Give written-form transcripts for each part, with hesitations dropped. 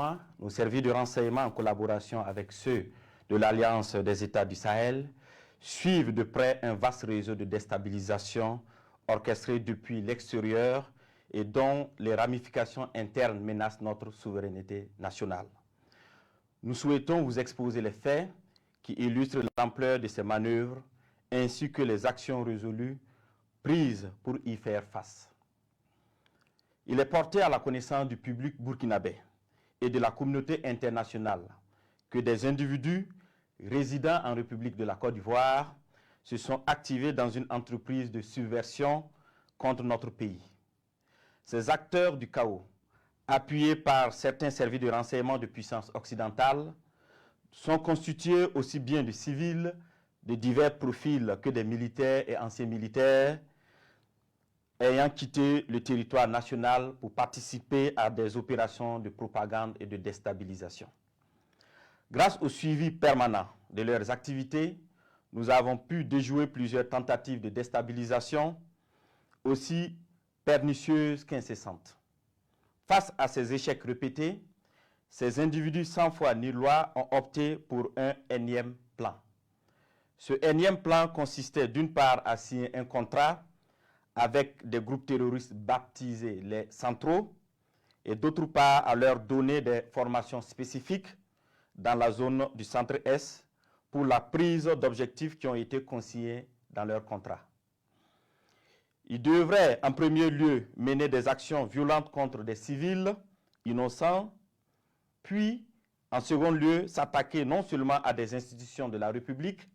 mois, nos services de renseignement, en collaboration avec ceux de l'Alliance des États du Sahel, suivent de près un vaste réseau de déstabilisation orchestré depuis l'extérieur et dont les ramifications internes menacent notre souveraineté nationale. Nous souhaitons vous exposer les faits qui illustrent l'ampleur de ces manœuvres ainsi que les actions résolues prises pour y faire face. Il est porté à la connaissance du public burkinabé et de la communauté internationale que des individus résidant en République de la Côte d'Ivoire se sont activés dans une entreprise de subversion contre notre pays. Ces acteurs du chaos, appuyés par certains services de renseignement de puissance occidentale, sont constitués aussi bien de civils de divers profils que des militaires et anciens militaires ayant quitté le territoire national pour participer à des opérations de propagande et de déstabilisation. Grâce au suivi permanent de leurs activités, nous avons pu déjouer plusieurs tentatives de déstabilisation, aussi pernicieuses qu'incessantes. Face à ces échecs répétés, ces individus sans foi ni loi ont opté pour un énième plan. Ce énième plan consistait d'une part à signer un contrat avec des groupes terroristes baptisés les centraux et d'autre part à leur donner des formations spécifiques dans la zone du centre-est pour la prise d'objectifs qui ont été consignés dans leur contrat. Ils devraient en premier lieu mener des actions violentes contre des civils innocents, puis en second lieu s'attaquer non seulement à des institutions de la République,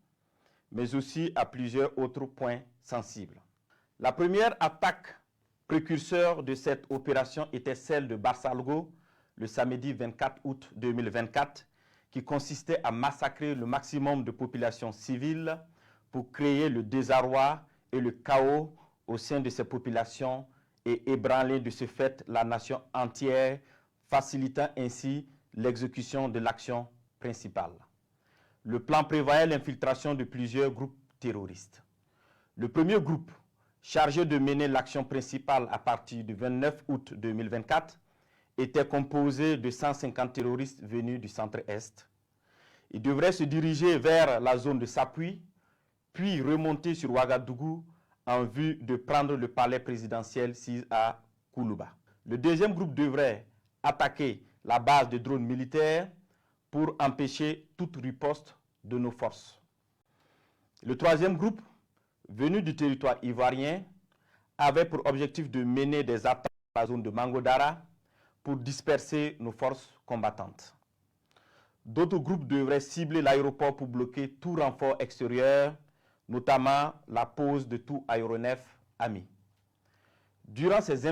mais aussi à plusieurs autres points sensibles. La première attaque précurseur de cette opération était celle de Barsalgo le samedi 24 août 2024, qui consistait à massacrer le maximum de populations civiles pour créer le désarroi et le chaos au sein de ces populations et ébranler de ce fait la nation entière, facilitant ainsi l'exécution de l'action principale. Le plan prévoyait l'infiltration de plusieurs groupes terroristes. Le premier groupe, chargé de mener l'action principale à partir du 29 août 2024, était composé de 150 terroristes venus du centre-est. Ils devraient se diriger vers la zone de Sapui, puis remonter sur Ouagadougou en vue de prendre le palais présidentiel à Koulouba. Le deuxième groupe devrait attaquer la base de drones militaires pour empêcher toute riposte de nos forces. Le troisième groupe, venu du territoire ivoirien, avait pour objectif de mener des attaques dans la zone de Mangodara pour disperser nos forces combattantes. D'autres groupes devraient cibler l'aéroport pour bloquer tout renfort extérieur, notamment la pose de tout aéronef ami. Durant ces